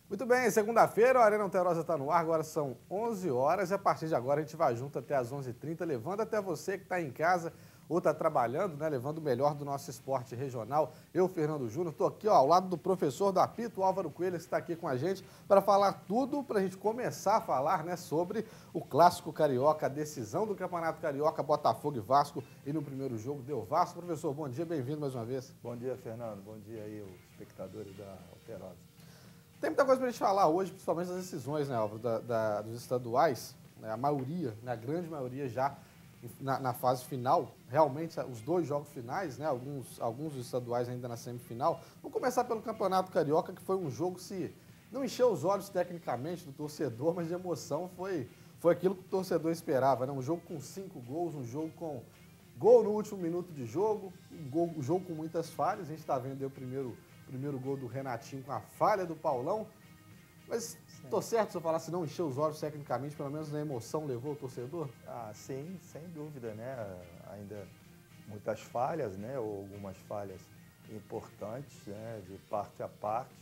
Muito bem, segunda-feira, o Arena Alterosa está no ar, agora são 11 horas e a partir de agora a gente vai junto até às 11h30, levando até você que está em casa ou está trabalhando, né, levando o melhor do nosso esporte regional. Eu, Fernando Júnior, estou aqui ao lado do professor do apito, Álvaro Coelho, que está aqui com a gente para falar tudo, para a gente começar a falar, né, sobre o Clássico Carioca, a decisão do Campeonato Carioca, Botafogo e Vasco, e no primeiro jogo deu Vasco. Professor, bom dia, bem-vindo mais uma vez. Bom dia, Fernando. Bom dia aí, os espectadores da Alterosa. Tem muita coisa para a gente falar hoje, principalmente das decisões, né, Álvaro, dos estaduais, né, a maioria, né, a grande maioria já na fase final, realmente os dois jogos finais, né, alguns dos estaduais ainda na semifinal. Vamos começar pelo Campeonato Carioca, que foi um jogo que não encheu os olhos tecnicamente do torcedor, mas de emoção foi aquilo que o torcedor esperava, né, um jogo com 5 gols, um jogo com gol no último minuto de jogo, um jogo com muitas falhas. A gente está vendo aí o primeiro gol do Renatinho com a falha do Paulão. Mas estou certo se eu falar se não encheu os olhos tecnicamente, pelo menos na emoção levou o torcedor? Ah, sim, sem dúvida, né? Ainda muitas falhas, né? Ou algumas falhas importantes, né? De parte a parte,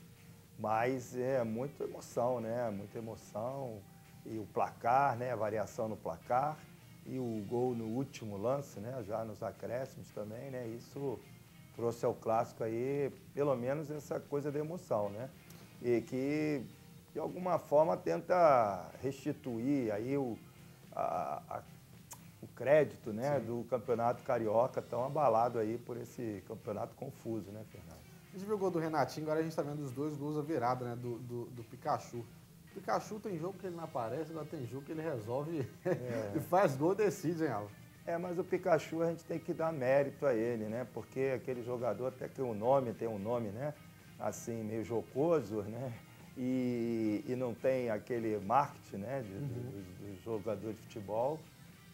mas é muita emoção, né? Muita emoção e o placar, né? A variação no placar e o gol no último lance, né? Já nos acréscimos também, né? Isso trouxe ao clássico aí, pelo menos essa coisa da emoção, né? E que de alguma forma tenta restituir aí o crédito, né, do campeonato carioca tão abalado aí por esse campeonato confuso, né, Fernando? A gente viu o gol do Renatinho, agora a gente está vendo os dois gols a virada, né, do Pikachu. O Pikachu tem jogo que ele não aparece, agora tem jogo que ele resolve e faz gol, decide, hein, Álvaro? Mas o Pikachu a gente tem que dar mérito a ele, né, porque aquele jogador até que tem um nome, né, assim, meio jocoso, né, e não tem aquele marketing, né, do jogador de futebol,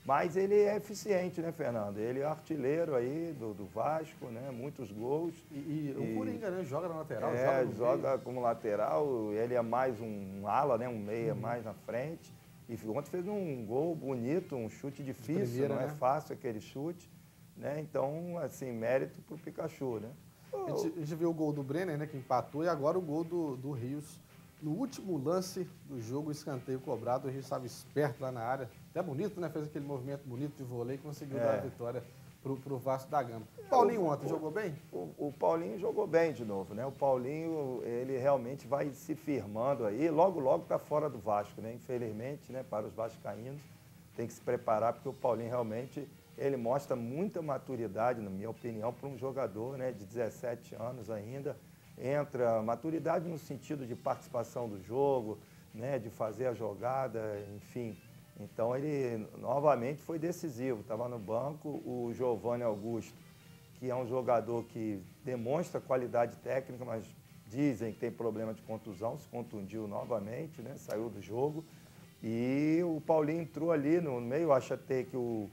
mas ele é eficiente, né, Fernando? Ele é artilheiro aí do Vasco, né, muitos gols. E o Coringa, né, joga na lateral, joga como lateral, ele é mais um ala, né, um meia mais na frente. E ontem fez um gol bonito, um chute difícil, primeira, não é fácil aquele chute, né? Então, assim, mérito pro Pikachu, né? A gente viu o gol do Brenner, né, que empatou, e agora o gol do Rios. No último lance do jogo, o escanteio cobrado, o Rios estava esperto lá na área. Até bonito, né? Fez aquele movimento bonito de vôlei e conseguiu dar a vitória pro Vasco da Gama. Paulinho ontem jogou bem? O Paulinho jogou bem de novo, né? O Paulinho, ele realmente vai se firmando aí. Logo, logo está fora do Vasco, né? Infelizmente, né? Para os vascaínos, tem que se preparar, porque o Paulinho realmente, ele mostra muita maturidade, na minha opinião, para um jogador, né? De 17 anos ainda. Entra maturidade no sentido de participação do jogo, né, de fazer a jogada, enfim. Então ele novamente foi decisivo, estava no banco. O Giovanni Augusto, que é um jogador que demonstra qualidade técnica, mas dizem que tem problema de contusão, se contundiu novamente, né, saiu do jogo. E o Paulinho entrou ali no meio, acho até que o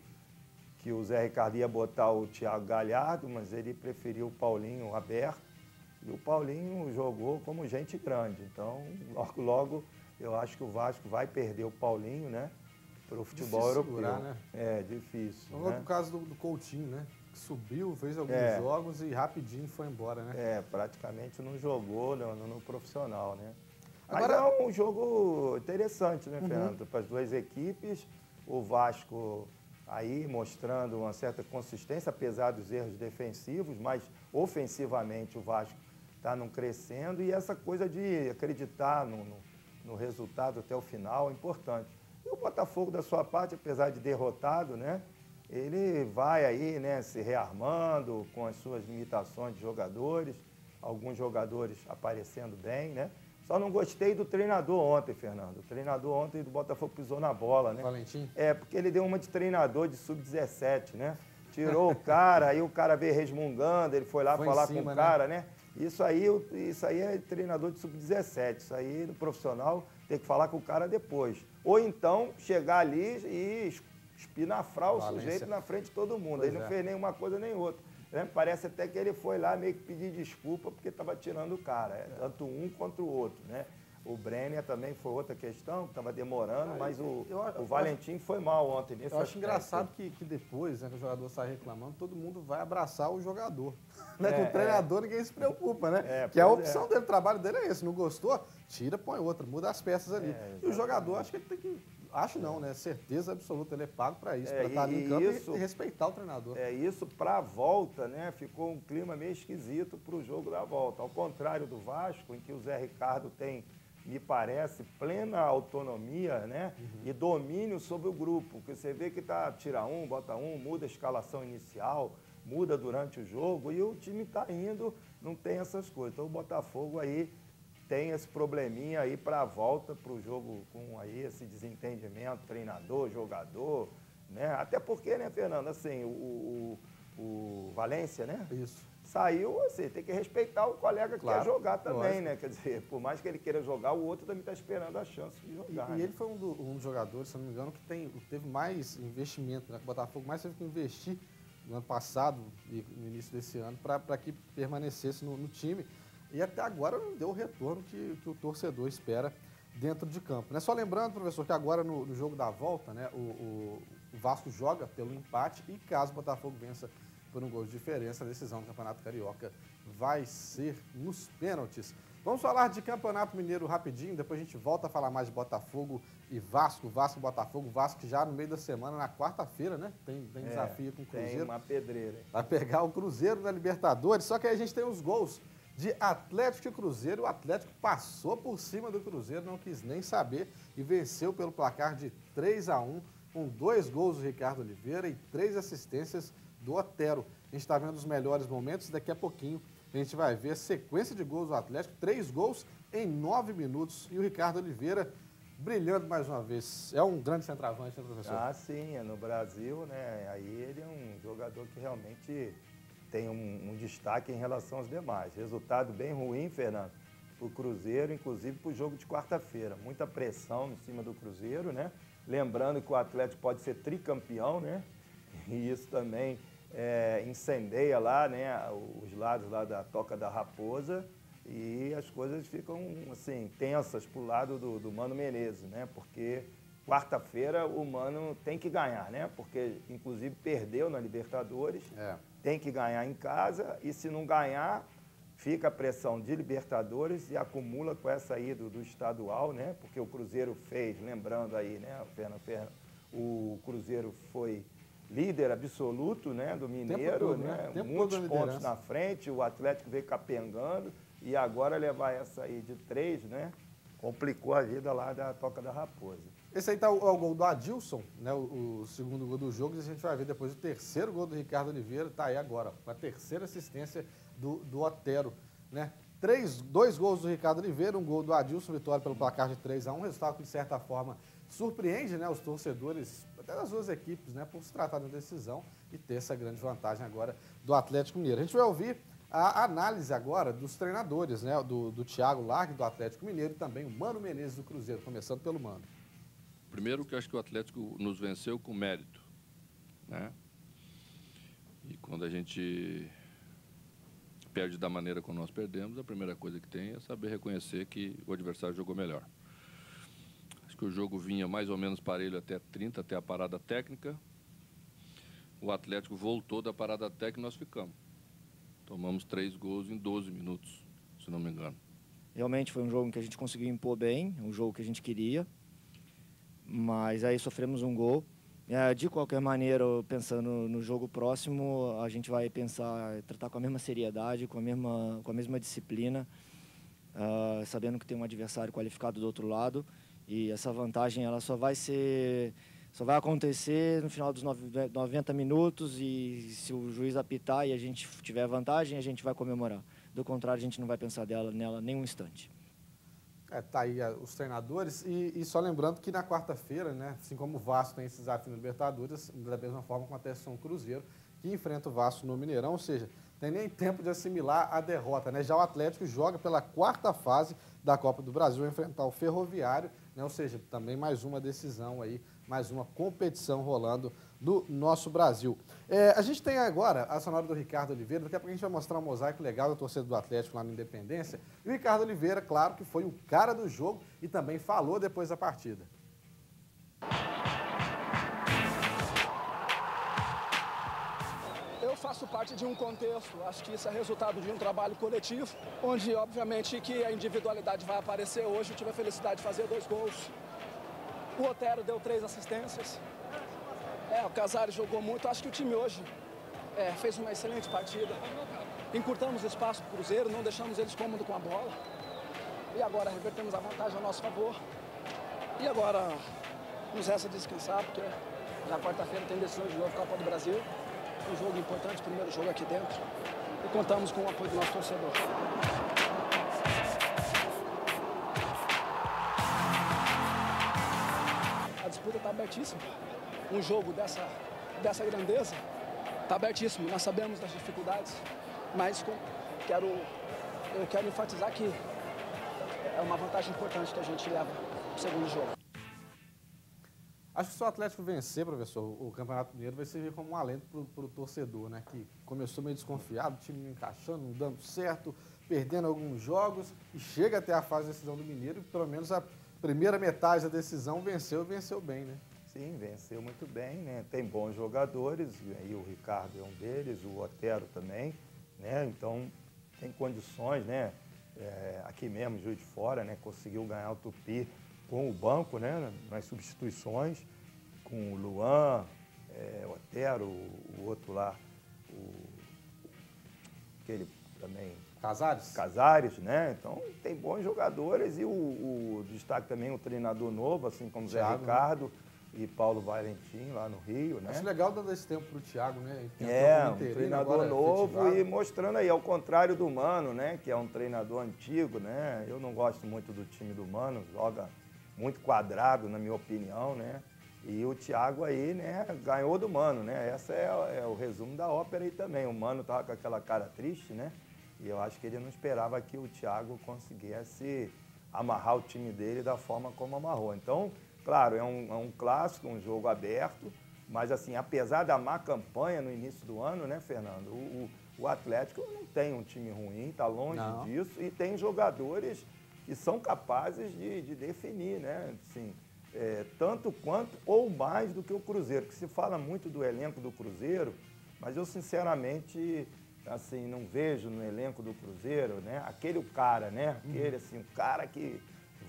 Zé Ricardo ia botar o Thiago Galhardo, mas ele preferiu o Paulinho aberto. E o Paulinho jogou como gente grande. Então, logo, logo, eu acho que o Vasco vai perder o Paulinho, né? Para o futebol difícil europeu. Segurar, né? É, difícil. No caso do Coutinho, né? Que subiu, fez alguns jogos e rapidinho foi embora, né? Praticamente não jogou no profissional, né? Agora é um jogo interessante, né, Fernando? Para as duas equipes, o Vasco aí mostrando uma certa consistência, apesar dos erros defensivos, mas ofensivamente o Vasco está não crescendo, e essa coisa de acreditar no resultado até o final é importante. E o Botafogo, da sua parte, apesar de derrotado, né, ele vai aí, né, se rearmando com as suas limitações de jogadores, alguns jogadores aparecendo bem, né? Só não gostei do treinador ontem, Fernando. O treinador ontem do Botafogo pisou na bola, né? Valentim? Porque ele deu uma de treinador de sub-17, né? Tirou o cara, aí o cara veio resmungando, ele foi lá falar com o cara, né? Isso aí é treinador de sub-17. Isso aí, no profissional, tem que falar com o cara depois. Ou então, chegar ali e espinafrar o sujeito na frente de todo mundo. Ele não fez nenhuma coisa nem outra. Né? Parece até que ele foi lá meio que pedir desculpa porque estava tirando o cara, tanto um contra o outro, né? O Brenner também foi outra questão, que estava demorando, mas o Valentim foi mal ontem nesse Eu acho aspecto. engraçado que depois, né, que o jogador sai reclamando, todo mundo vai abraçar o jogador. Né? Com o treinador ninguém se preocupa, né? Que a opção dele, o trabalho dele é esse. Não gostou? Tira, põe outra, muda as peças ali. E o jogador, acho que ele tem que... Acho não, né? Certeza absoluta, ele é pago para isso, para estar ali em campo e respeitar o treinador. Isso para a volta, né? Ficou um clima meio esquisito para o jogo da volta. Ao contrário do Vasco, em que o Zé Ricardo tem, me parece, plena autonomia, né? E domínio sobre o grupo. Porque você vê que tira um, bota um, muda a escalação inicial, muda durante o jogo e o time está indo, não tem essas coisas. Então o Botafogo aí tem esse probleminha aí para a volta para o jogo com aí esse desentendimento, treinador, jogador, né? Até porque, né, Fernando, assim, o Valência, né? Isso. Saiu, assim, tem que respeitar o colega que quer jogar também, né? Quer dizer, por mais que ele queira jogar, o outro também está esperando a chance de jogar. E ele foi um dos jogadores, se não me engano, que teve mais investimento, né? Que o Botafogo mais teve que investir no ano passado e no início desse ano para que permanecesse no time. E até agora não deu o retorno que o torcedor espera dentro de campo. Né? Só lembrando, professor, que agora no jogo da volta, né, o Vasco joga pelo empate e caso o Botafogo vença por um gol de diferença, a decisão do Campeonato Carioca vai ser nos pênaltis. Vamos falar de Campeonato Mineiro rapidinho, depois a gente volta a falar mais de Botafogo e Vasco, Vasco e Botafogo. Vasco já no meio da semana, na quarta-feira, né? Tem desafio com o Cruzeiro. Tem uma pedreira. Vai pegar o Cruzeiro na Libertadores, só que aí a gente tem os gols de Atlético e Cruzeiro. O Atlético passou por cima do Cruzeiro, não quis nem saber e venceu pelo placar de 3-1, com 2 gols do Ricardo Oliveira e 3 assistências do Otero. A gente está vendo os melhores momentos, daqui a pouquinho a gente vai ver a sequência de gols do Atlético, 3 gols em 9 minutos e o Ricardo Oliveira brilhando mais uma vez. É um grande centroavante, né, professor? Ah, sim, no Brasil, né? Aí ele é um jogador que realmente tem um destaque em relação aos demais. Resultado bem ruim, Fernando, para o Cruzeiro, inclusive para o jogo de quarta-feira. Muita pressão em cima do Cruzeiro, né? Lembrando que o Atlético pode ser tricampeão, né? E isso também incendeia lá, né? Os lados lá da Toca da Raposa e as coisas ficam, assim, tensas para o lado do Mano Menezes, né? Porque quarta-feira o Mano tem que ganhar, né? Porque, inclusive, perdeu na Libertadores. Tem que ganhar em casa e se não ganhar, fica a pressão de Libertadores e acumula com essa aí do estadual, né? Porque o Cruzeiro fez, lembrando aí, né, Fernando, o Cruzeiro foi líder absoluto, né, do Mineiro, todo, né? Muitos pontos na frente, o Atlético veio capengando e agora levar essa aí de 3, né? Complicou a vida lá da Toca da Raposa. Esse aí tá o gol do Adilson, né, o segundo gol do jogo, e a gente vai ver depois o terceiro gol do Ricardo Oliveira, tá aí agora, com a terceira assistência do Otero, né? 2 gols do Ricardo Oliveira, 1 gol do Adilson, vitória pelo placar de 3-1, resultado que de certa forma surpreende, né, os torcedores até das duas equipes, né, por se tratar de uma decisão e ter essa grande vantagem agora do Atlético Mineiro. A gente vai ouvir a análise agora dos treinadores, né, do Thiago Largue, do Atlético Mineiro, e também o Mano Menezes do Cruzeiro, começando pelo Mano. Primeiro que eu acho que o Atlético nos venceu com mérito, né? E quando a gente perde da maneira como nós perdemos, a primeira coisa que tem é saber reconhecer que o adversário jogou melhor. Acho que o jogo vinha mais ou menos parelho até 30, até a parada técnica. O Atlético voltou da parada técnica e nós ficamos. Tomamos 3 gols em 12 minutos, se não me engano. Realmente foi um jogo em que a gente conseguiu impor bem, um jogo que a gente queria. Mas aí sofremos um gol. De qualquer maneira, pensando no jogo próximo, a gente vai tratar com a mesma seriedade, com a mesma disciplina, sabendo que tem um adversário qualificado do outro lado. E essa vantagem ela só vai acontecer no final dos 90 minutos e se o juiz apitar e a gente tiver vantagem, a gente vai comemorar. Do contrário, a gente não vai pensar nela nem um instante. Tá aí os treinadores e só lembrando que na quarta-feira, né, assim como o Vasco tem esse desafio no Libertadores, da mesma forma acontece com o Cruzeiro, que enfrenta o Vasco no Mineirão, ou seja, tem nem tempo de assimilar a derrota, né? Já o Atlético joga pela 4ª fase da Copa do Brasil, vai enfrentar o Ferroviário, né? Ou seja, também mais uma decisão aí mais uma competição rolando no nosso Brasil. A gente tem agora a sonora do Ricardo Oliveira, daqui a pouco a gente vai mostrar um mosaico legal da torcida do Atlético lá no Independência. E o Ricardo Oliveira, claro que foi o cara do jogo e também falou depois da partida. Eu faço parte de um contexto, acho que isso é resultado de um trabalho coletivo, onde obviamente que a individualidade vai aparecer. Hoje eu tive a felicidade de fazer 2 gols. O Otero deu 3 assistências. O Casares jogou muito. Acho que o time hoje fez uma excelente partida. Encurtamos o espaço para o Cruzeiro, não deixamos eles cômodos com a bola. E agora revertemos a vantagem a nosso favor. E agora nos resta descansar, porque na quarta-feira tem decisão de novo Copa do Brasil. Um jogo importante, primeiro jogo aqui dentro. E contamos com o apoio do nosso torcedor. A disputa está abertíssima. Um jogo dessa grandeza está abertíssimo. Nós sabemos das dificuldades, mas eu quero enfatizar que é uma vantagem importante que a gente leva para o segundo jogo. Acho que se o Atlético vencer, professor, o Campeonato Mineiro vai servir como um alento para o torcedor, né? Que começou meio desconfiado, o time não encaixando, não dando certo, perdendo alguns jogos e chega até a fase de decisão do Mineiro e pelo menos a primeira metade da decisão venceu bem, né? Sim, venceu muito bem, né? Tem bons jogadores, e aí o Ricardo é um deles, o Otero também, né? Então tem condições, né? Aqui mesmo, Juiz de Fora, né? Conseguiu ganhar o Tupi com o banco, né, nas substituições, com o Luan, o Otero, o outro lá, aquele também... Casares, né? Então, tem bons jogadores e o destaque também o treinador novo, assim como Zé Ricardo, né? E Paulo Valentim, lá no Rio, né? Acho legal dando esse tempo para o Thiago, né? Um treinador novo e mostrando aí, ao contrário do Mano, né? Que é um treinador antigo, né? Eu não gosto muito do time do Mano, joga muito quadrado, na minha opinião, né? E o Thiago aí, né, ganhou do Mano, né? Esse é o resumo da ópera aí também. O Mano tava com aquela cara triste, né? E eu acho que ele não esperava que o Thiago conseguisse amarrar o time dele da forma como amarrou. Então, claro, é um clássico, um jogo aberto, mas assim, apesar da má campanha no início do ano, né, Fernando? O Atlético não tem um time ruim, tá longe disso, e tem jogadores que são capazes de definir, né? Assim, tanto quanto ou mais do que o Cruzeiro, que se fala muito do elenco do Cruzeiro, mas eu sinceramente assim, não vejo no elenco do Cruzeiro, né? Aquele cara, né? Aquele assim, o cara que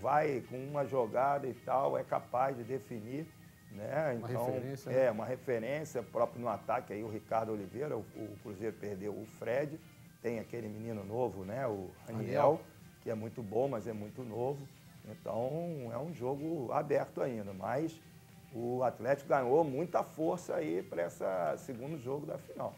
vai com uma jogada e tal, é capaz de definir, né? Uma então, referência, né? Uma referência próprio no ataque aí, o Ricardo Oliveira, o Cruzeiro perdeu o Fred, tem aquele menino novo, né? O Aniel, que é muito bom, mas é muito novo. Então, é um jogo aberto ainda, mas o Atlético ganhou muita força aí para esse segundo jogo da final.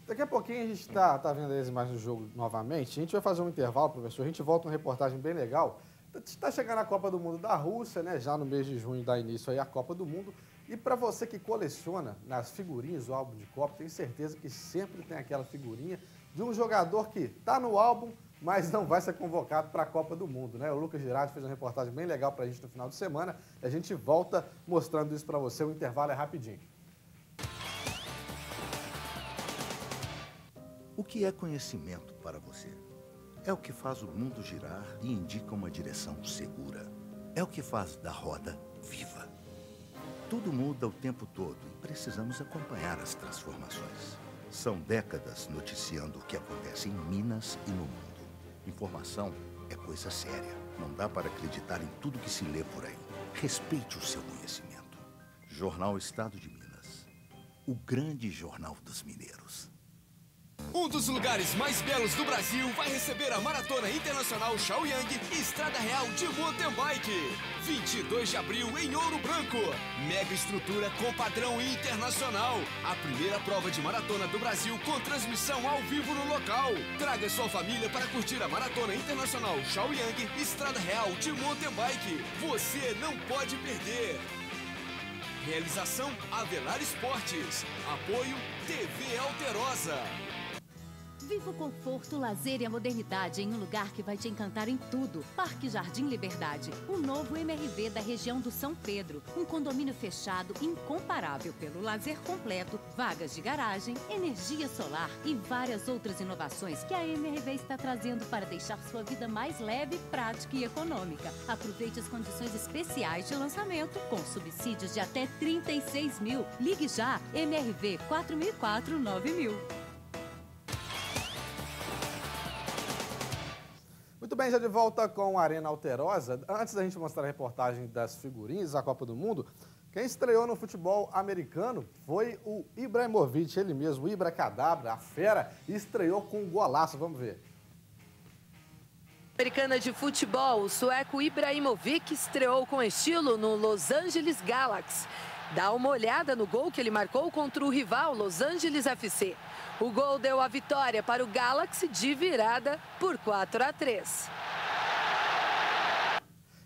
Daqui a pouquinho a gente está vendo as imagens do jogo novamente. A gente vai fazer um intervalo, professor. A gente volta com uma reportagem bem legal. Está chegando a Copa do Mundo da Rússia, né? Já no mês de junho dá início aí a Copa do Mundo. E para você que coleciona nas figurinhas o álbum de Copa, tenho certeza que sempre tem aquela figurinha de um jogador que está no álbum, mas não vai ser convocado para a Copa do Mundo, né? O Lucas Girardi fez uma reportagem bem legal para a gente no final de semana. E a gente volta mostrando isso para você. O intervalo é rapidinho. O que é conhecimento para você? É o que faz o mundo girar e indica uma direção segura. É o que faz da roda viva. Tudo muda o tempo todo e precisamos acompanhar as transformações. São décadas noticiando o que acontece em Minas e no mundo. Informação é coisa séria. Não dá para acreditar em tudo que se lê por aí. Respeite o seu conhecimento. Jornal Estado de Minas. O grande jornal dos mineiros. Um dos lugares mais belos do Brasil vai receber a Maratona Internacional Shaoyang Estrada Real de Mountain Bike. 22 de abril em Ouro Branco. Mega estrutura com padrão internacional. A primeira prova de maratona do Brasil com transmissão ao vivo no local. Traga sua família para curtir a Maratona Internacional Shaoyang Estrada Real de Mountain Bike. Você não pode perder. Realização Avelar Esportes. Apoio TV Alterosa. Viva o conforto, o lazer e a modernidade em um lugar que vai te encantar em tudo. Parque Jardim Liberdade, o novo MRV da região do São Pedro. Um condomínio fechado incomparável pelo lazer completo, vagas de garagem, energia solar e várias outras inovações que a MRV está trazendo para deixar sua vida mais leve, prática e econômica. Aproveite as condições especiais de lançamento com subsídios de até 36 mil. Ligue já, MRV 4004-9000. Muito bem, já de volta com a Arena Alterosa. Antes da gente mostrar a reportagem das figurinhas da Copa do Mundo, quem estreou no futebol americano foi o Ibrahimovic, ele mesmo, o Ibracadabra, a fera, estreou com um golaço. Vamos ver. Americana de futebol, o sueco Ibrahimovic estreou com estilo no Los Angeles Galaxy. Dá uma olhada no gol que ele marcou contra o rival Los Angeles FC. O gol deu a vitória para o Galaxy de virada por 4-3.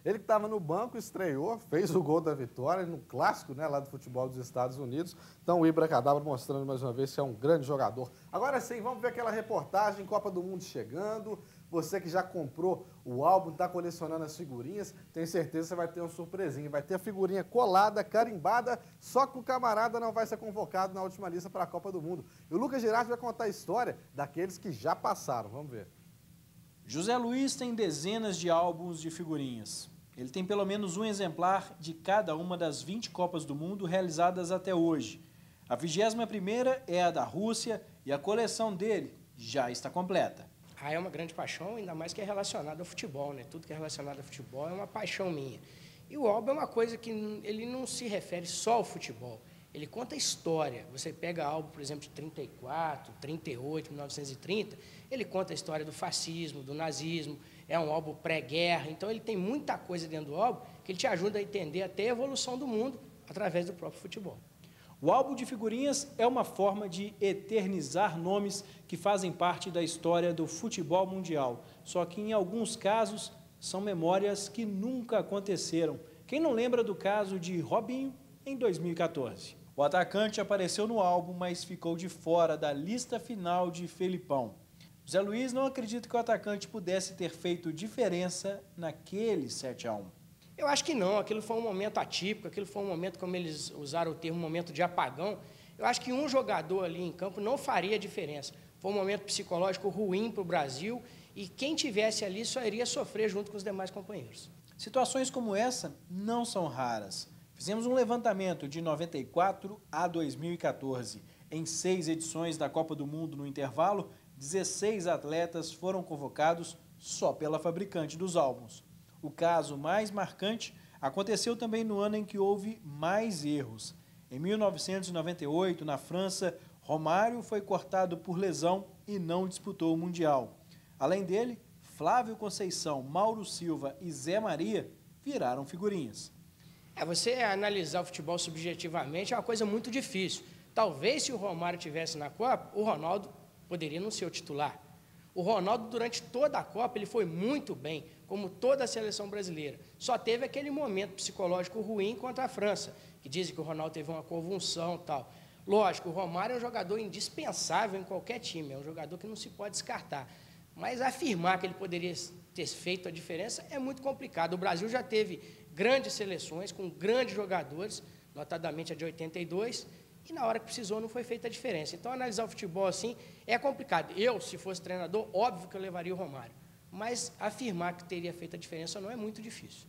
Ele que estava no banco, estreou, fez o gol da vitória no clássico, né, lá do futebol dos Estados Unidos. Então o Ibracadabra mostrando mais uma vez que é um grande jogador. Agora sim, vamos ver aquela reportagem, Copa do Mundo chegando. Você que já comprou o álbum, está colecionando as figurinhas, tenho certeza que você vai ter uma surpresinha. Vai ter a figurinha colada, carimbada, só que o camarada não vai ser convocado na última lista para a Copa do Mundo. E o Lucas Girardi vai contar a história daqueles que já passaram. Vamos ver. José Luiz tem dezenas de álbuns de figurinhas. Ele tem pelo menos um exemplar de cada uma das 20 Copas do Mundo realizadas até hoje. A 21ª é a da Rússia e a coleção dele já está completa. É uma grande paixão, ainda mais que é relacionado ao futebol, né? Tudo que é relacionado ao futebol é uma paixão minha. E o álbum é uma coisa que ele não se refere só ao futebol. Ele conta a história. Você pega álbum, por exemplo, de 34, 38, 1930, ele conta a história do fascismo, do nazismo, é um álbum pré-guerra. Então, ele tem muita coisa dentro do álbum que ele te ajuda a entender até a evolução do mundo através do próprio futebol. O álbum de figurinhas é uma forma de eternizar nomes que fazem parte da história do futebol mundial. Só que, em alguns casos, são memórias que nunca aconteceram. Quem não lembra do caso de Robinho em 2014? O atacante apareceu no álbum, mas ficou de fora da lista final de Felipão. José Luiz não acredita que o atacante pudesse ter feito diferença naquele 7-1. Eu acho que não, aquilo foi um momento atípico, aquilo foi um momento, como eles usaram o termo, um momento de apagão. Eu acho que um jogador ali em campo não faria diferença. Foi um momento psicológico ruim para o Brasil e quem tivesse ali só iria sofrer junto com os demais companheiros. Situações como essa não são raras. Fizemos um levantamento de 94 a 2014. Em 6 edições da Copa do Mundo no intervalo, 16 atletas foram convocados só pela fabricante dos álbuns. O caso mais marcante aconteceu também no ano em que houve mais erros. Em 1998, na França, Romário foi cortado por lesão e não disputou o Mundial. Além dele, Flávio Conceição, Mauro Silva e Zé Maria viraram figurinhas. Você analisar o futebol subjetivamente é uma coisa muito difícil. Talvez se o Romário estivesse na Copa, o Ronaldo poderia não ser o titular. O Ronaldo, durante toda a Copa, ele foi muito bem, como toda a seleção brasileira. Só teve aquele momento psicológico ruim contra a França, que dizem que o Ronaldo teve uma convulsão e tal. Lógico, o Romário é um jogador indispensável em qualquer time, é um jogador que não se pode descartar. Mas afirmar que ele poderia ter feito a diferença é muito complicado. O Brasil já teve grandes seleções com grandes jogadores, notadamente a de 82, e na hora que precisou não foi feita a diferença. Então, analisar o futebol assim é complicado. Eu, se fosse treinador, óbvio que eu levaria o Romário. Mas afirmar que teria feito a diferença não é muito difícil.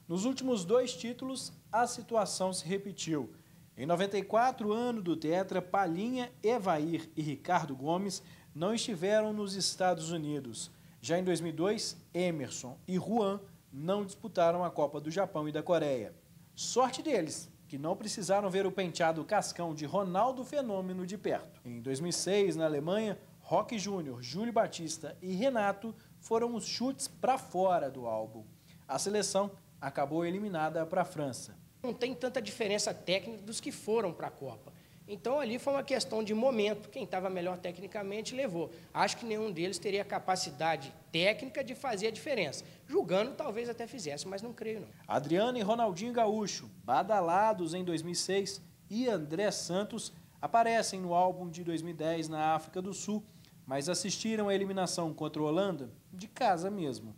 Nos últimos 2 títulos, a situação se repetiu. Em 94, ano do Tetra, Palhinha, Evair e Ricardo Gomes não estiveram nos Estados Unidos. Já em 2002, Emerson e Juan não disputaram a Copa do Japão e da Coreia. Sorte deles, que não precisaram ver o penteado cascão de Ronaldo Fenômeno de perto. Em 2006, na Alemanha, Roque Júnior, Júlio Batista e Renato foram os chutes para fora do álbum. A seleção acabou eliminada para a França. Não tem tanta diferença técnica dos que foram para a Copa. Então, ali foi uma questão de momento. Quem estava melhor tecnicamente levou. Acho que nenhum deles teria capacidade técnica de fazer a diferença. Julgando, talvez até fizesse, mas não creio, não. Adriano e Ronaldinho Gaúcho, badalados em 2006, e André Santos aparecem no álbum de 2010 na África do Sul, mas assistiram à eliminação contra a Holanda de casa mesmo.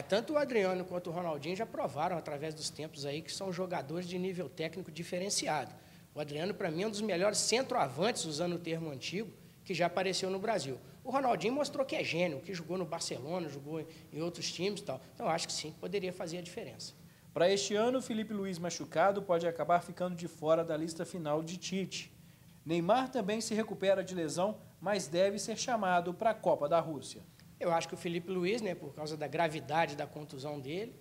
Tanto o Adriano quanto o Ronaldinho já provaram, através dos tempos aí, que são jogadores de nível técnico diferenciado. O Adriano, para mim, é um dos melhores centroavantes, usando o termo antigo, que já apareceu no Brasil. O Ronaldinho mostrou que é gênio, que jogou no Barcelona, jogou em outros times e tal. Então, acho que sim, poderia fazer a diferença. Para este ano, o Felipe Luiz machucado pode acabar ficando de fora da lista final de Tite. Neymar também se recupera de lesão, mas deve ser chamado para a Copa da Rússia. Eu acho que o Felipe Luiz, né, por causa da gravidade da contusão dele,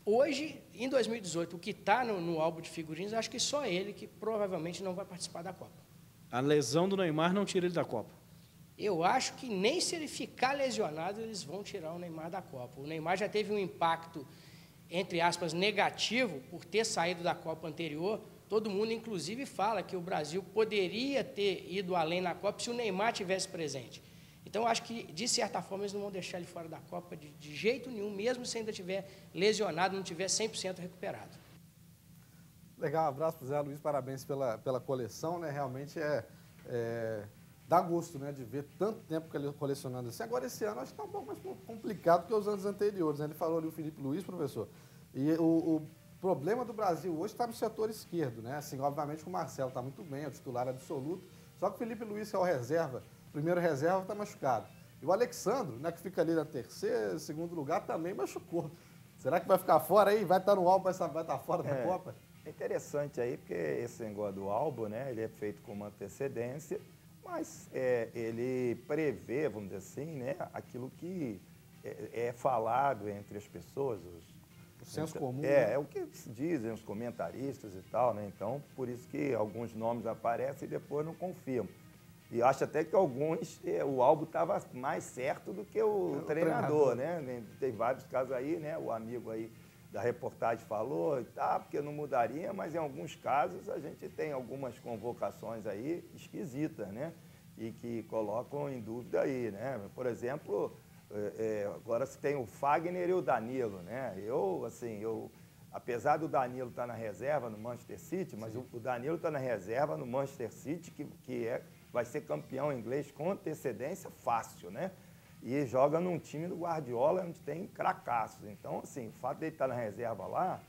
hoje, em 2018, o que está no álbum de figurinhas, acho que só ele que provavelmente não vai participar da Copa. A lesão do Neymar não tira ele da Copa? Eu acho que nem se ele ficar lesionado, eles vão tirar o Neymar da Copa. O Neymar já teve um impacto, entre aspas, negativo por ter saído da Copa anterior. Todo mundo, inclusive, fala que o Brasil poderia ter ido além na Copa se o Neymar tivesse presente. Então, eu acho que, de certa forma, eles não vão deixar ele fora da Copa de jeito nenhum, mesmo se ainda estiver lesionado, não estiver 100% recuperado. Legal, um abraço para o Zé Luiz, parabéns pela coleção, né? Realmente dá gosto, né, de ver tanto tempo que ele colecionando assim. Agora, esse ano, acho que está um pouco mais complicado que os anos anteriores, né? Ele falou ali o Felipe Luiz, professor, e o problema do Brasil hoje está no setor esquerdo, né? Assim, obviamente, o Marcelo está muito bem, é o titular absoluto, só que o Felipe Luiz, que é o reserva, primeiro reserva, está machucado. E o Alexandro, né, que fica ali na terceira, segundo lugar, também machucou. Será que vai ficar fora aí? Vai estar no álbum, vai estar fora da Copa? É interessante aí, porque esse negócio do álbum, né, ele é feito com uma antecedência, mas ele prevê, vamos dizer assim, né, aquilo que é falado entre as pessoas. O senso comum. É o que se dizem os comentaristas e tal, né? Então, por isso que alguns nomes aparecem e depois não confirmam. E acho até que alguns, o álbum estava mais certo do que o treinador, né? Tem vários casos aí, né? O amigo aí da reportagem falou, porque não mudaria, mas em alguns casos a gente tem algumas convocações aí esquisitas, né? E que colocam em dúvida aí, né? Por exemplo, agora se tem o Fagner e o Danilo, né? Apesar do Danilo estar na reserva no Manchester City, mas o Danilo está na reserva no Manchester City, vai ser campeão inglês com antecedência fácil, né? E joga num time do Guardiola, onde tem cracassos. Então, assim, o fato de ele estar na reserva lá,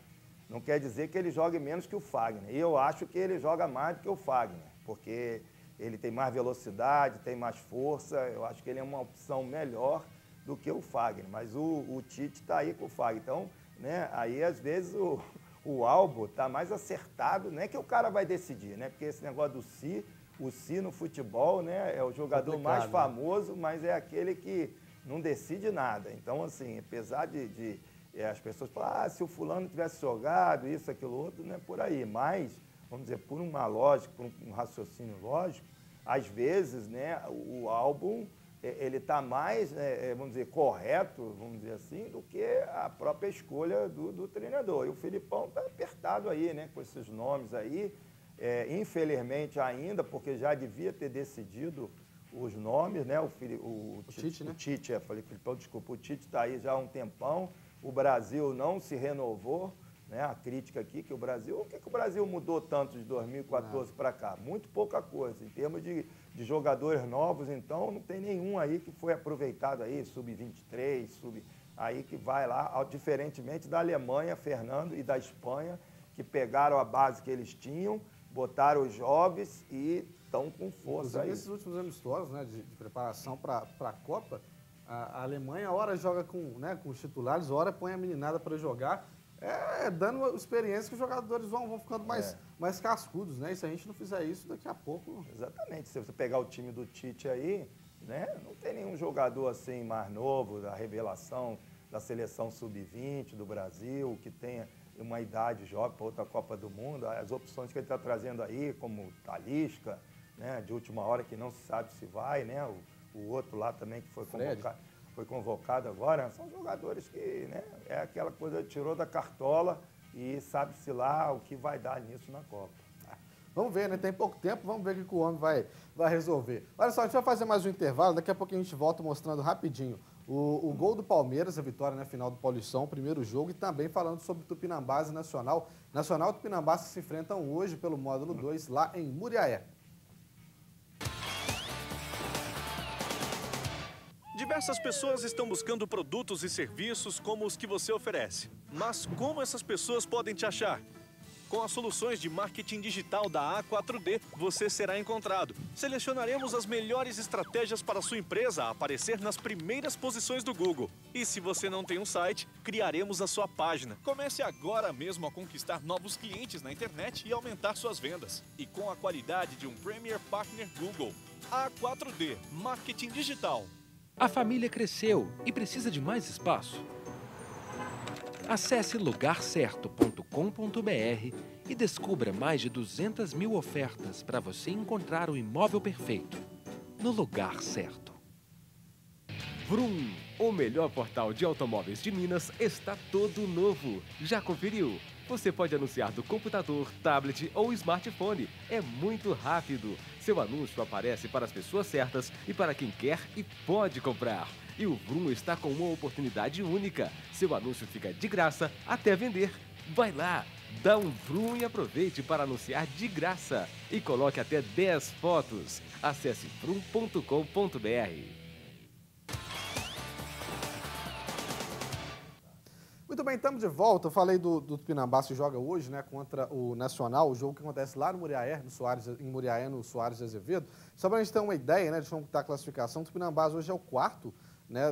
não quer dizer que ele jogue menos que o Fagner. E eu acho que ele joga mais do que o Fagner, porque ele tem mais velocidade, tem mais força, eu acho que ele é uma opção melhor do que o Fagner. Mas o Tite está aí com o Fagner. Então, né, aí às vezes o álbum está mais acertado, não é que o cara vai decidir, né? Porque esse negócio do o Si no futebol, né, é o jogador mais famoso, mas é aquele que não decide nada. Então, assim, apesar de as pessoas falam, se o fulano tivesse jogado, isso, aquilo, outro, não é por aí. Mas, vamos dizer, por uma lógica, por um raciocínio lógico, às vezes, né, o álbum, ele está mais, vamos dizer, correto, vamos dizer assim, do que a própria escolha do treinador. E o Filipão está apertado aí, né, com esses nomes aí. Infelizmente ainda, porque já devia ter decidido os nomes, né? O Tite, né? O Tite, falei Filipão, desculpa, o Tite está aí já há um tempão, o Brasil não se renovou, né? A crítica aqui que o Brasil, o que o Brasil mudou tanto de 2014 para cá? Muito pouca coisa, em termos de jogadores novos, então não tem nenhum aí que foi aproveitado aí, sub-23, aí que vai lá, diferentemente da Alemanha, Fernando, e da Espanha, que pegaram a base que eles tinham, botaram os jovens e estão com força aí. Nesses últimos amistosos, né, de preparação para a Copa, a Alemanha, hora joga com os titulares, hora põe a meninada para jogar, dando experiência que os jogadores vão ficando mais cascudos, né? E se a gente não fizer isso, daqui a pouco... Exatamente. Se você pegar o time do Tite aí, né, não tem nenhum jogador assim mais novo, da revelação da seleção sub-20 do Brasil, que tenha uma idade jovem para outra Copa do Mundo. As opções que ele está trazendo aí, como o Talisca, né, de última hora, que não se sabe se vai, né, o outro lá também que foi convocado agora, são jogadores que, né, é aquela coisa, tirou da cartola e sabe-se lá o que vai dar nisso na Copa. Vamos ver, né? Tem pouco tempo, vamos ver o que o homem vai resolver. Olha só, a gente vai fazer mais um intervalo, daqui a pouco a gente volta mostrando rapidinho o gol do Palmeiras, a vitória na final do Paulistão, primeiro jogo, e também falando sobre Tupinambás e Nacional. Nacional e Tupinambás que se enfrentam hoje pelo módulo 2 lá em Muriaé. Diversas pessoas estão buscando produtos e serviços como os que você oferece. Mas como essas pessoas podem te achar? Com as soluções de marketing digital da A4D, você será encontrado. Selecionaremos as melhores estratégias para a sua empresa aparecer nas primeiras posições do Google. E se você não tem um site, criaremos a sua página. Comece agora mesmo a conquistar novos clientes na internet e aumentar suas vendas. E com a qualidade de um Premier Partner Google. A4D, marketing digital. A família cresceu e precisa de mais espaço? Acesse lugarcerto.com.br e descubra mais de 200 mil ofertas para você encontrar o imóvel perfeito no lugar certo. Vroom, o melhor portal de automóveis de Minas está todo novo. Já conferiu? Você pode anunciar do computador, tablet ou smartphone. É muito rápido. Seu anúncio aparece para as pessoas certas e para quem quer e pode comprar. E o Vroom está com uma oportunidade única. Seu anúncio fica de graça até vender. Vai lá, dá um Vroom e aproveite para anunciar de graça. E coloque até 10 fotos. Acesse vroom.com.br. Muito bem, estamos de volta. Eu falei do Tupinambás que joga hoje, né, contra o Nacional, o jogo que acontece lá no Muriaé, em Muriaé, no Soares de Azevedo. Só para a gente ter uma ideia, né, de como está a classificação, o Tupinambás hoje é o quarto, né,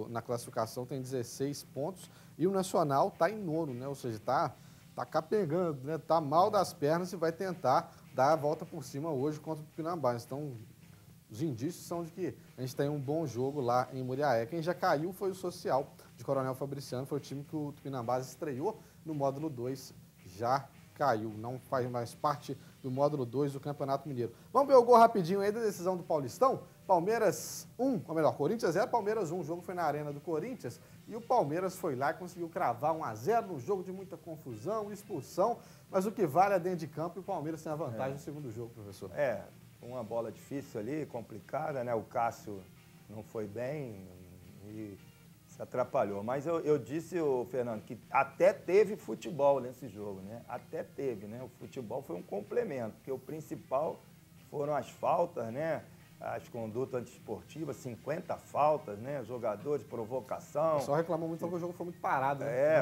na classificação, tem 16 pontos, e o Nacional está em nono, né, ou seja, está capengando, né, está mal das pernas e vai tentar dar a volta por cima hoje contra o Tupinambás. Então, os indícios são de que a gente tem um bom jogo lá em Muriaé. Quem já caiu foi o Social de Coronel Fabriciano, foi o time que o Tupinambás estreou no módulo 2, já caiu, não faz mais parte do módulo 2 do Campeonato Mineiro. Vamos ver o gol rapidinho aí da decisão do Paulistão? Palmeiras 1, ou melhor, Corinthians 0, Palmeiras 1. O jogo foi na Arena do Corinthians e o Palmeiras foi lá e conseguiu cravar 1-0 num jogo de muita confusão, expulsão, mas o que vale é dentro de campo e o Palmeiras tem a vantagem no segundo jogo, professor. Uma bola difícil ali, complicada, né? O Cássio não foi bem e se atrapalhou. Mas eu disse, Fernando, que até teve futebol nesse jogo, né? Até teve, né? O futebol foi um complemento, porque o principal foram as faltas, né? As condutas antiesportivas, 50 faltas, né? Jogadores, provocação. Só reclamou muito porque o jogo foi muito parado, né?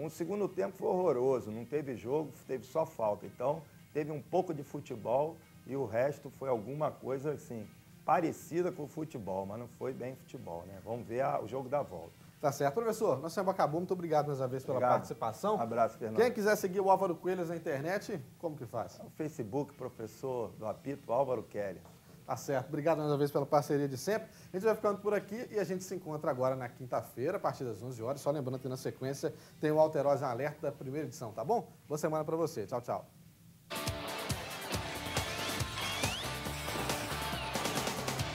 O segundo tempo foi horroroso, não teve jogo, teve só falta. Então, teve um pouco de futebol e o resto foi alguma coisa, assim, parecida com o futebol, mas não foi bem futebol, né? Vamos ver o jogo da volta. Tá certo. Professor, nosso tempo acabou. Muito obrigado mais uma vez pela participação. Um abraço, Fernando. Quem quiser seguir o Álvaro Coelhas na internet, como que faz? O Facebook, professor do apito, Álvaro Keller. Tá certo. Obrigado mais uma vez pela parceria de sempre. A gente vai ficando por aqui e a gente se encontra agora na quinta-feira, a partir das 11 horas. Só lembrando que na sequência tem o Alterosa Alerta da primeira edição, tá bom? Boa semana para você. Tchau, tchau.